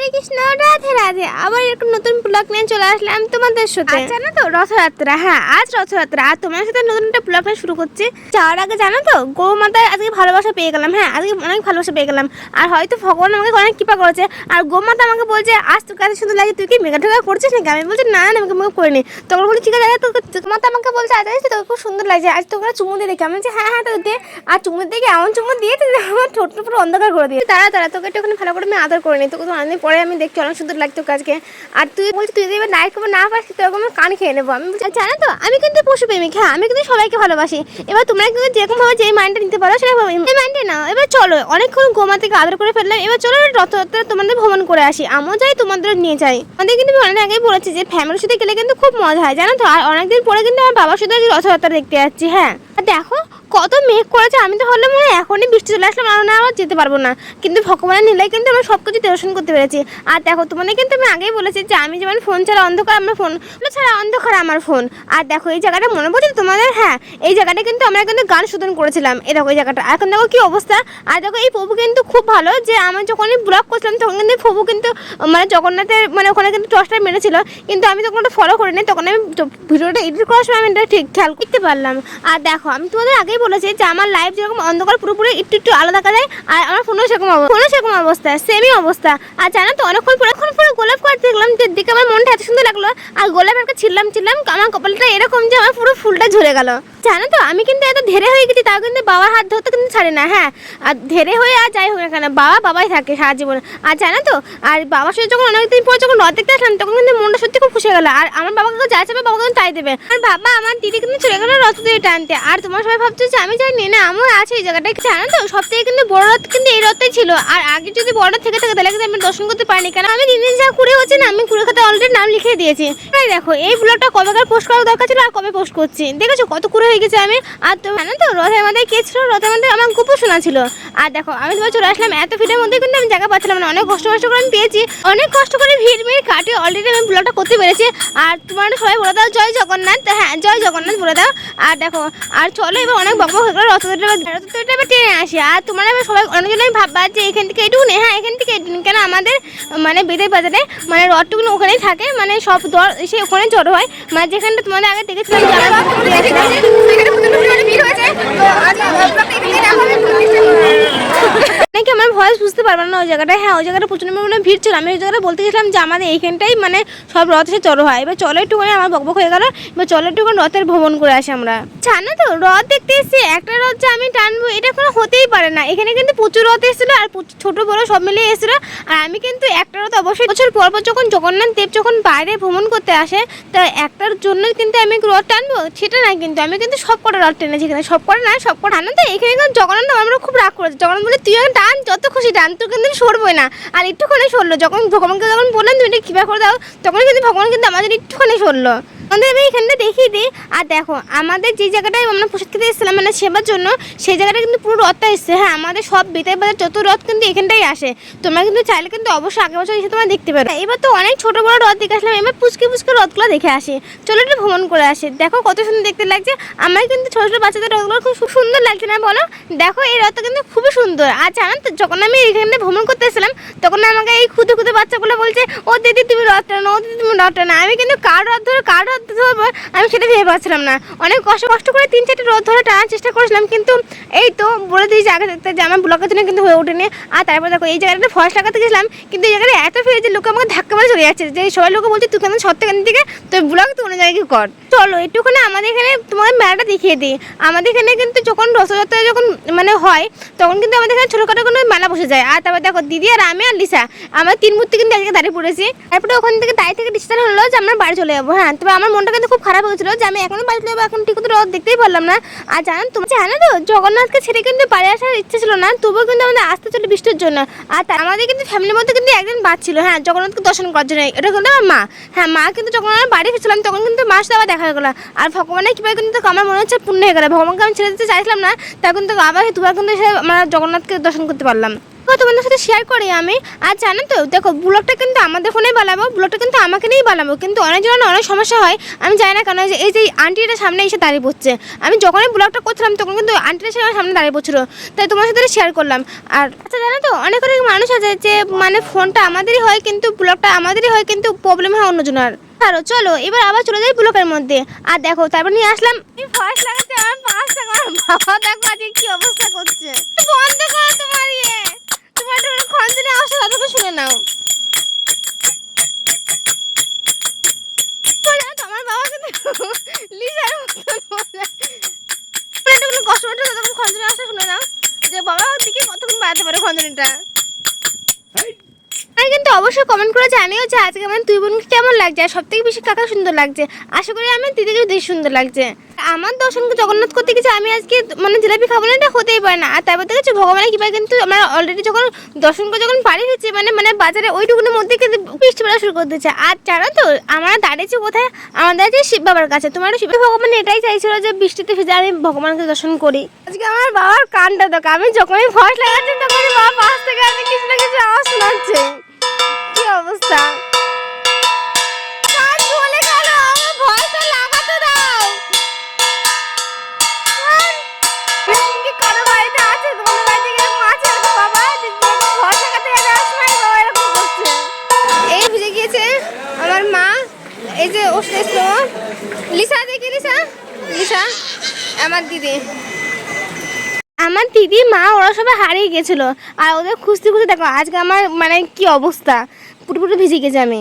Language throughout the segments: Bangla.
হরে কৃষ্ণ, রাধে রাধে। আবার এরকম নতুন ব্লগ নিয়ে চলে আসলাম তোমাদের সাথে। জানো তো রথযাত্রা, হ্যাঁ আজ রথযাত্রা, আর তোমার সাথে নতুন একটা ব্লগ নিয়ে শুরু করছি। যাওয়ার আগে জানো তো গৌ মাতার আজকে ভালোবাসা পেয়ে গেলাম। হ্যাঁ আজকে অনেক ভালোবাসা পেয়ে গেলাম, আর হয়তো ভগবান আমাকে অনেক কৃপা করেছে। আর গৌ মাতা আমাকে বলছে আজ তোকে এত সুন্দর লাগে, তুই কি মেঘা ঠেকা করছিস নাকি? আমি বলছি না না, মেঘা মেঘা করিনি। তখন বলি ঠিক আছে, তোকে মাতা আমাকে বলছে আজ তোকে খুব সুন্দর লাগছে, আজ তোকে চুমু দিয়ে দেখি। আমি বলছি হ্যাঁ হ্যাঁ তো দে। আর চুমু দেখে এমন চুমু দিয়ে আমার ঠোঁটটা পুরো অন্ধকার করে দিয়ে তারা তোকে একটু ওখানে ভালো করে আমি আদর করে নিই। তোকে তো অনেকদিন পরে আমি দেখছি অনেক সুন্দর লাগতো আজকে। আর তুই বলছিস তুই যদি এবার নায়ক খবর না পাস তো আমি কান খেয়ে নেবো। আমি বলছি জানো তো আমি কিন্তু পশুপ্রেমিক, হ্যাঁ আমি কিন্তু সবাইকে ভালোবাসি। এবার তোমরা কিন্তু যেরকম ভাবে যে মাইন্ডটা নিতে পারো সেরকম এই মাইন্ডে নাও। এবার চলো অনেকক্ষণ গোমা থেকে আদর করে ফেললাম, এবার চলো রথযাত্রা তোমাদের ভ্রমণ করে আসি। আমিও যাই তোমাদের নিয়ে যাই। আমাদের কিন্তু আমি অনেক আগেই বলেছি যে ফ্যামিলির সাথে গেলে কিন্তু খুব মজা হয় জানো তো। আর অনেকদিন পরে কিন্তু আমার বাবার সাথে রথযাত্রা দেখতে যাচ্ছি। হ্যাঁ দেখো কত মেঘ করেছে, আমি তো হলে মনে হয় এখনই বৃষ্টি চলে আসলাম, আর না আমার যেতে পারবো না। কিন্তু ভগবানের নিলাই কিন্তু আমরা সব কিছু দর্শন করতে পেরেছি। আর দেখো তোমাদের কিন্তু আমি আগেই বলেছি যে আমি যেমন ফোন ছাড়া অন্ধকার, আমার ফোন ছাড়া অন্ধকার আমার ফোন। আর দেখো এই জায়গাটা মনে পড়ছে তোমাদের? হ্যাঁ এই জায়গাটা কিন্তু আমরা কিন্তু গান শোধন করেছিলাম। এই দেখো এই জায়গাটা এখন দেখো কি অবস্থা। আর দেখো এই প্রভু কিন্তু খুব ভালো, যে আমি যখনই ব্লগ করছিলাম তখন কিন্তু প্রভু কিন্তু মানে জগন্নাথের মানে ওখানে কিন্তু টর্চটা মেরেছিল, কিন্তু আমি তখন ওটা ফলো করিনি। তখন আমি ভিডিওটা এডিট করার সময় আমি এটা ঠিক খেয়াল করতে পারলাম। আর দেখো আমি তোমাদের আগেই বলেছি যে আমার লাইফ যেরকম অন্ধকার পুরোপুরি একটু একটু আলাদা দেখা যায়, আর আমার ফোনও সেরকম অবস্থা, সেমই অবস্থা। আর জানো তো অনেকক্ষণ পরে গোলাপ কাটতে দেখলাম, যে দিকে আমার মনটা এত সুন্দর লাগলো। আর গোলাপ একটা ছিললাম আমার কপালটা এরকম যে আমার পুরো ফুলটা ঝরে গেল। জানো তো আমি কিন্তু এত ধেরে হয়ে গেছি, তাও কিন্তু বাবার হাত ধরতে কিন্তু ছাড়ে না। হ্যাঁ আর ধেরে হয়ে আর যাই হোক না কেন বাবাই থাকে সারা জীবনে। আর জানো তো আর বাবার সাথে যখন অনেকদিন পর যখন রথ দেখতে আসলাম তখন কিন্তু মনটা সত্যি খুব খুশি হয়ে গেল। আর আমার বাবাকে যা চাবে বাবা কিন্তু তাই দেবে। আর বাবা আমার দিদি কিন্তু চলে গেল রথ দিয়ে টানতে। আর তোমার সবাই ভাবছো যে আমি জানি না, আমার আছে এই জায়গাটা। জানো তো সব থেকে কিন্তু বড় রথ কিন্তু এই রথটাই ছিল। আর আগে যদি বড় থেকে থাকে তাহলে কিন্তু আমি দর্শন করতে পারিনি, কেন আমি দিন দিন যা কুড়ে হচ্ছে না, আমি কুড়ে খাতে অলরেডি নাম লিখে দিয়েছি। দেখো এই ব্লগটা কবেকার পোস্ট করার দরকার ছিল আর কবে পোস্ট করছি, দেখেছো কত কুড়ে হয়ে গেছে আমি। আর তো জানো তো রথের মধ্যে কে ছিল, রথের মধ্যে আমার গোপু শোনা ছিল। আর দেখো আমি তোমার চলে আসলাম এত ভিড়ের মধ্যে, কিন্তু আমি জায়গা পাচ্ছিলাম না। অনেক কষ্ট করে আমি পেয়েছি, অনেক কষ্ট করে ভিড় কাটে অলরেডি আমি ব্লগটা করতে পেরেছি। আর তোমার সবাই বলে দাও জয় জগন্নাথ, হ্যাঁ জয় জগন্নাথ বলে দাও। আর দেখো আর চলো এবার অনেক বক হয়ে গেলো, রথযাত্রাটা এবার টেনে আসি। আর তোমার এবার সবাই অনেকজনই ভাববা যে এখান থেকে এটুকু নেই, হ্যাঁ এখান থেকে এটুকু, কেন আমাদের মানে বেদের বাজারে মানে রথটুকুন ওখানেই থাকে, মানে সব দর এসে ওখানে জড়ো হয়। মানে যেখানটা তোমাদের আগে দেখেছিলাম নাকি আমার ভয়েস বুঝতে পারবো না ওই জায়গাটা। হ্যাঁ ওই জায়গাটা প্রচুর পরিমাণে ভিড় ছিল। আমি ওই জায়গাটা বলতে গেছিলাম যে আমাদের এইখানটাই মানে সব রথ এসে জড়ো হয়। এবার চলো একটুখানি আমার বকবক হয়ে গেল, এবার চলো একটুখানি রথের ভ্রমণ করে আসি আমরা। জানো তো রথ দেখতে এসেছি, একটা রথ যে আমি টানবো এটা কোনো হতেই পারে না। এখানে কিন্তু প্রচুর রথ এসেছিলো, আর ছোট বড় সব মিলিয়ে এসেছিলো। আর আমি কিন্তু একটা রথ অবশ্যই বছর পর যখন জগন্নাথ দেব যখন বাইরে ভ্রমণ করতে আসে, তা একটার জন্য কিন্তু আমি রথ টানবো সেটা না, কিন্তু আমি কিন্তু সব কটা রথ টেনেছি। এখানে সব কটা না, সব কটা। জানো তো এখানে কিন্তু জগন্নাথ আমরা খুব রাগ করেছে। জগন্নাথ বলে তুই টান যত খুশি টান, তোর কিন্তু সরবই না। আর একটুখানি সরলো, যখন ভগবানকে যখন বললেন তুমি এটা কৃপা করে দাও, তখন কিন্তু ভগবান কিন্তু আমাদের একটুখানি সরলো। আমাদের আমি এখানটা দেখিয়ে দিই। আর দেখো আমাদের যে জায়গাটায় আমরা প্রসাদ খেতে এসেছিলাম মানে সেবার জন্য, সেই জায়গাটা কিন্তু পুরো রথটা এসছে। হ্যাঁ আমাদের সব বেতার বাজার যত রথ কিন্তু এখানটাই আসে। তোমরা কিন্তু চাইলে কিন্তু অবশ্যই আগের বছর এসে তোমরা দেখতে পারো। এবার তো অনেক ছোট বড় রথ দেখে আসলাম, এবার পুচকে রথগুলো দেখে আসি। চলো একটু ভ্রমণ করে আসি। দেখো কত সুন্দর দেখতে লাগছে। আমার কিন্তু ছোট ছোট বাচ্চাদের রথগুলো খুব সুন্দর লাগছে না বলো? দেখো এই রথটা কিন্তু খুবই সুন্দর। আর জানো তো যখন আমি এখানে ভ্রমণ করতে এসেছিলাম তখন আমাকে এই ক্ষুদে বাচ্চাগুলো বলছে ও দিদি তুমি রথ টানো, ও দিদি তুমি রথ টানো। আমি কিন্তু কার রথ ধরবো আমি সেটা ভেবে পাচ্ছিলাম না। অনেক কষ্ট করে 3-4টা রথ ধরে টানার চেষ্টা করেছিলাম, কিন্তু এই তো বলে দিয়েছি আগে দেখতে যে আমার ব্লকের জন্য কিন্তু হয়ে ওঠেনি। আর তারপর দেখো এই জায়গাটা ফরেস্ট লাগাতে গেছিলাম, কিন্তু এই জায়গাটা এত ফিরে যে লোক আমাকে ধাক্কা মারে চলে যাচ্ছে, যে সবাই লোক বলছে তুই কেন সত্যি দিকে তুই ব্লগ তুই অন্য জায়গায় কর। চলো একটুখানি আমাদের এখানে তোমাদের মেলাটা দেখিয়ে দিই। আমাদের এখানে কিন্তু যখন রথযাত্রা যখন মানে হয় তখন কিন্তু আমাদের এখানে ছোটোখাটো কোনো মেলা বসে যায়। আর তারপর দেখো দিদি আর আমি আর লিসা আমার 3 মূর্তি কিন্তু আজকে দাঁড়িয়ে পড়েছি। তারপরে ওখান থেকে ডিসিশন হলো যে আমরা বাড়ি চলে যাবো। হ্যাঁ তবে আমার মনটা কিন্তু খুব খারাপ হয়েছিল যে আমি এখনো বাড়ি চলে যাবো, এখন ঠিক রথ দেখতেই পারলাম না। আর জানো তো জগন্নাথকে ছেড়ে কিন্তু বাড়ি আসার ইচ্ছে ছিল না, তবুও কিন্তু আমাদের আসতে চলে বৃষ্টির জন্য। আর আমাদের কিন্তু ফ্যামিলির মধ্যে কিন্তু একজন বাদ ছিল, হ্যাঁ জগন্নাথকে দর্শন করার জন্য। এটা কিন্তু আমার মা। হ্যাঁ মা কিন্তু যখন আমরা বাড়ি ফিরছিলাম তখন কিন্তু মার সাথে আবার দেখা হয়ে গেলো। আর ভগবানের কীভাবে কিন্তু আমার মনে হচ্ছে পূর্ণ হয়ে গেলো। ভগবানকে আমি ছেড়ে দিতে চাইছিলাম না, তা কিন্তু আবার দুবার কিন্তু আমরা জগন্নাথকে দর্শন করতে পারলাম। তোমাদের সাথে শেয়ার করি আমি। আর জানো তো দেখো, ব্লগটা কিন্তু আমাদের ফোনেই বানাবো, ব্লগটা কিন্তু আমাকে নিয়েই বানাবো, কিন্তু অনেকজনের অনেক সমস্যা হয়। আমি জানি না কেন, এই যে আন্টিটা সামনে এসে দাঁড়িয়ে পড়ছে। আমি যখনই ব্লগটা করছিলাম তখন কিন্তু আন্টিটা সামনে দাঁড়িয়ে পড়ছিল, তাই তোমার সাথে শেয়ার করলাম। আর আচ্ছা জানো তো, অনেক অনেক মানুষ আছে যে মানে ফোনটা আমাদেরই হয় কিন্তু ব্লগটা আমাদেরই হয়, কিন্তু প্রবলেম হয় অন্যজনের। আরো চলো এবার আবার চলে যাই ব্লকের মধ্যে। আর দেখো তারপর নিয়ে আসলাম ভয়েস লাগাচ্ছে আমার 5 টাকা। বাবা দেখো আজকে কি অবস্থা করছে। বন্ধ করো তোমার তোমার খঞ্জনে আওয়াজ তাদেরকে শুনে নাও। আমার বাবা কিন্তু লিজার মতন কষ্ট করছে, তখন খঞ্জনে আওয়াজটা শুনে নাও যে বাবা দিকে কতক্ষণ বাড়াতে পারে খঞ্জনিটা। কিন্তু অবশ্যই কমেন্ট করে জানিও যে আজকে আমার দুই বোনকে কেমন লাগছে, আর সব থেকে বেশি কাকা সুন্দর লাগছে। আশা করি আমার দিদিকে বেশি সুন্দর লাগছে। আমার দর্শনকে জগন্নাথ করতে গেছে, আমি আজকে মানে জিলাপি খাবো না, এটা হতেই পারে না। আর তারপর দেখেছি ভগবানের কৃপায় কিন্তু আমরা অলরেডি যখন দর্শন করে যখন বাড়ি ফিরছি মানে বাজারে ওইটুকুনের মধ্যে কিন্তু বৃষ্টি পড়া শুরু করে দিচ্ছে। আর জানো তো আমরা দাঁড়িয়েছি কোথায়? আমরা দাঁড়িয়েছি শিব বাবার কাছে। তোমার শিব ভগবান এটাই চাইছিল যে বৃষ্টিতে ভিজে আমি ভগবানকে দর্শন করি। আজকে আমার বাবার কানটা দেখো, আমি যখনই ভয়েস লাগাচ্ছি তখনই বাবা পাশ থেকে আমি কিছু না কিছু আওয়াজ শোনাচ্ছে। কি অবস্থা, কান জ্বলে গেল, আমার ভয়েসটা লাগাতে দাও। কি কারো বাড়িতে আছে, তোমাদের বাড়িতে এরকম আছে বাবা যে ভয়েস লাগাতে গেলে আসমাই বাবা এরকম করছে। এই ভিজে গিয়েছে আমার মা, এই যে ওষুধ এসলো লিসা, দেখি লিসা, লিসা আমার দিদি, আমার দিদি মা ওরা সবাই হারিয়ে গেছিলো। আর ওদের খুঁজতে খুঁজতে দেখো আজকে আমার মানে কি অবস্থা, পুরোপুরি ভিজে গেছে। আমি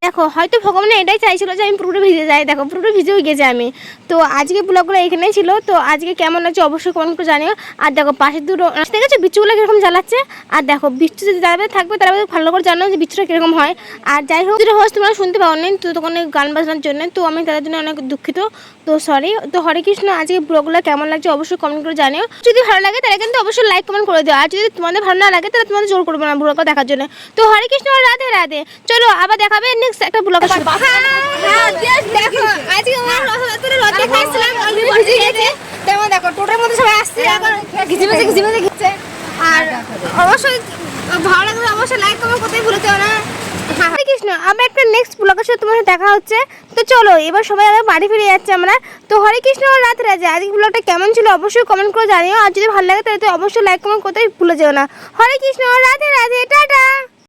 দেখো হয়তো ভগবান এটাই চাইছিল যে আমি পুরোটা ভিজে যাই। দেখো পুরোটা ভিজেও গেছে আমি। তো আজকে ব্লগগুলো এখানেই ছিল। তো আজকে কেমন লাগছে অবশ্যই কমেন্ট করে জানিও। আর দেখো পাশের দুটো ঠিক আছে বিচ্ছুগুলো কীরকম জ্বালাচ্ছে। আর দেখো বিচ্ছু যদি জ্বালাবে থাকবে তারা ভালো করে জানো যে বিচ্ছুটা কীরকম হয়। আর যাই হোক যেটা হোস তোমরা শুনতে পাও নি তো তখন গান বাজনার জন্য, তো আমি তাদের জন্য অনেক দুঃখিত। তো সরি। তো হরে কৃষ্ণ, আজকে ব্লগগুলো কেমন লাগছে অবশ্যই কমেন্ট করে জানিও। যদি ভালো লাগে তাহলে কিন্তু অবশ্যই লাইক কমেন্ট করে দিও। আর যদি তোমাদের ভালো না লাগে তাহলে তোমাদের জোর করবো না ব্লগটা দেখার জন্য। তো হরে কৃষ্ণ, রাধে রাধে। চলো আবার দেখাবে নেক্সট একটা ব্লগ। দেখো আজকে আমার রথে খাইছিলাম অলরেডি ভিজে গেছে। তেমন দেখো টোটোর মধ্যে সবাই আসছে এখন ঘিচে মেঝে ঘিচছে। আর অবশ্যই ভালো লাগলে অবশ্যই লাইক কমেন্ট করতে ভুলে যেও না। হরে কৃষ্ণ, আবার একটা নেক্সট ব্লগের সাথে তোমার সাথে দেখা হচ্ছে। তো চলো এবার সবাই আবার বাড়ি ফিরে যাচ্ছে আমরা। তো হরে কৃষ্ণ, রাধে রাধে। আজকে ব্লগটা কেমন ছিল অবশ্যই কমেন্ট করে জানিও। আর যদি ভালো লাগে তাহলে তো অবশ্যই লাইক কমেন্ট করতে ভুলে যেও না। হরে কৃষ্ণ, রাধে রাধে, টাটা।